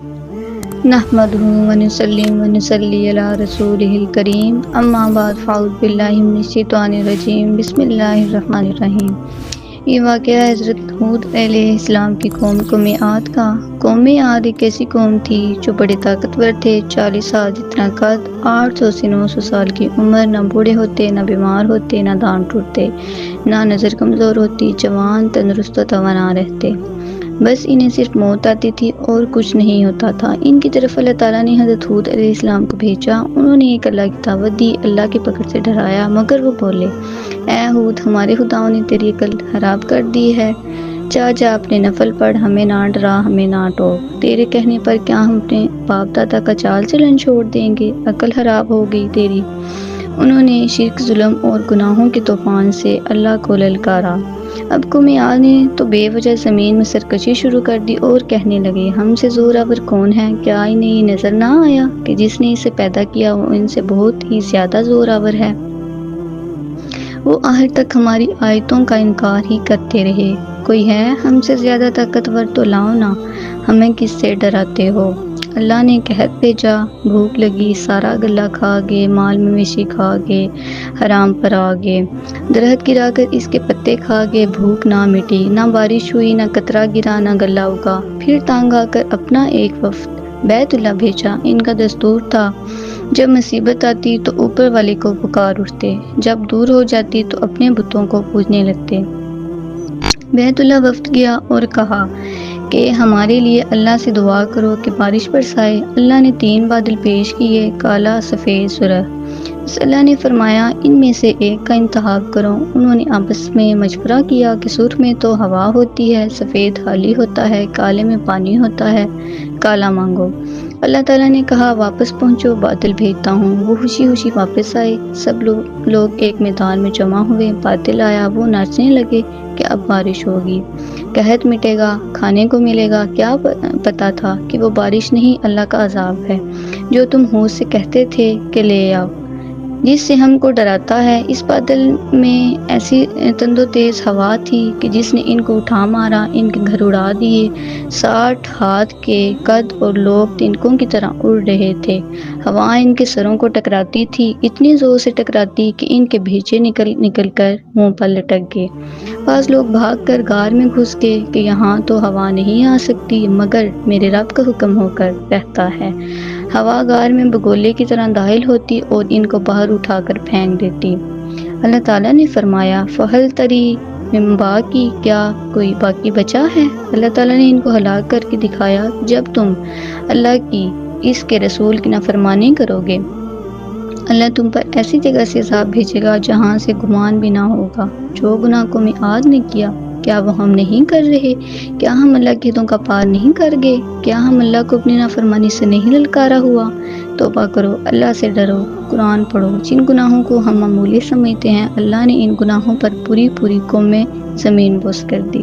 نحمدہ ونصلی علی رسولہ الکریم اما بعد فاعوذ باللہ من الشیطان الرجیم بسم اللہ الرحمن الرحیم۔ یہ واقعہ حضرت ہود علیہ السلام کی قوم عاد کا۔ قوم عاد ایک ایسی قوم تھی جو بڑے طاقتور تھے، 40 سال جتنا قد، 800 سے 900 سال کی عمر، نہ بوڑھے ہوتے، نہ بیمار ہوتے، نہ دانت ٹوٹتے، نہ نظر کمزور ہوتی، جوان تندرست و توانا رہتے، بس انہیں صرف موت آتی تھی اور کچھ نہیں ہوتا تھا۔ ان کی طرف اللہ تعالیٰ نے حضرت ہود علیہ السلام کو بھیجا۔ انہوں نے ایک اللہ کی دعوت دی، اللہ کے پکڑ سے ڈرایا، مگر وہ بولے، اے ہود، ہمارے خداؤں نے تیری عقل خراب کر دی ہے، جا اپنے نفل پڑھ، ہمیں نہ ڈرا، ہمیں نہ ٹوک، تیرے کہنے پر کیا ہم اپنے باپ دادا کا چال چلن چھوڑ دیں گے؟ عقل خراب ہو گئی تیری۔ انہوں نے شرک، ظلم اور گناہوں کے طوفان سے اللہ کو للکارا۔ اب قوم عاد نے تو بے وجہ زمین میں سرکشی شروع کر دی اور کہنے لگے، ہم سے زوراور کون ہے؟ کیا انہیں یہ نظر نہ آیا کہ جس نے اسے پیدا کیا وہ ان سے بہت ہی زیادہ زوراور ہے؟ وہ آخر تک ہماری آیتوں کا انکار ہی کرتے رہے۔ کوئی ہے ہم سے زیادہ طاقتور تو لاؤ نا، ہمیں کس سے ڈراتے ہو؟ اللہ نے قحط بھیجا، بھوک لگی، سارا غلہ کھا گئے، مال مویشی کھا گئے، حرام پر آ گئے، درخت گرا کر اس کے پتے کھا گئے، بھوک نہ مٹی، نہ بارش ہوئی، نہ قطرہ گرا، نہ غلہ اگا۔ پھر تانگ آ کر اپنا ایک وفد بیت اللہ بھیجا۔ ان کا دستور تھا جب مصیبت آتی تو اوپر والے کو پکار اٹھتے، جب دور ہو جاتی تو اپنے بتوں کو پوجنے لگتے۔ بیت اللہ وفد گیا اور کہا کہ ہمارے لیے اللہ سے دعا کرو کہ بارش برسائے۔ اللہ نے 3 بادل پیش کیے، کالا، سفید، سرخ۔ بس اللہ نے فرمایا، ان میں سے ایک کا انتخاب کرو۔ انہوں نے آپس میں مشورہ کیا کہ سرخ میں تو ہوا ہوتی ہے، سفید خالی ہوتا ہے، کالے میں پانی ہوتا ہے، کالا مانگو۔ اللہ تعالیٰ نے کہا، واپس پہنچو، بادل بھیجتا ہوں۔ وہ خوشی خوشی واپس آئے، سب لوگ ایک میدان میں جمع ہوئے، بادل آیا، وہ ناچنے لگے کہ اب بارش ہوگی، قحط مٹے گا، کھانے کو ملے گا۔ کیا پتا تھا کہ وہ بارش نہیں، اللہ کا عذاب ہے جو تم ہود سے کہتے تھے کہ لے آؤ، جس سے ہم کو ڈراتا ہے۔ اس بادل میں ایسی تند و تیز ہوا تھی کہ جس نے ان کو اٹھا مارا، ان کے گھر اڑا دیے۔ 60 ہاتھ کے قد اور لوگ تنکوں کی طرح اڑ رہے تھے۔ ہوا ان کے سروں کو ٹکراتی تھی، اتنی زور سے ٹکراتی کہ ان کے بھیجے نکل کر منہ پر لٹک گئے۔ بعض لوگ بھاگ کر غار میں گھس گئے کہ یہاں تو ہوا نہیں آ سکتی، مگر میرے رب کا حکم ہو کر رہتا ہے۔ ہوا غار میں بگولے کی طرح داخل ہوتی اور ان کو باہر اٹھا کر پھینک دیتی۔ اللہ تعالیٰ نے فرمایا، فَهَلْ تَرَىٰ مِن بَاقٍ، کیا کوئی باقی بچا ہے؟ اللہ تعالیٰ نے ان کو ہلاک کر کے دکھایا، جب تم اللہ کی، اس کے رسول کی نافرمانی کرو گے، اللہ تم پر ایسی جگہ سے عذاب بھیجے گا جہاں سے گمان بھی نہ ہوگا۔ جو گناہ قوم عاد نے کیا، کیا وہ ہم نہیں کر رہے؟ کیا ہم اللہ کے حدوں کا پار نہیں کر گئے؟ کیا ہم اللہ کو اپنی نافرمانی سے نہیں للکارا ہوا؟ توبہ کرو، اللہ سے ڈرو، قرآن پڑھو۔ جن گناہوں کو ہم معمولی سمجھتے ہیں، اللہ نے ان گناہوں پر پوری قومیں زمین بوس کر دی۔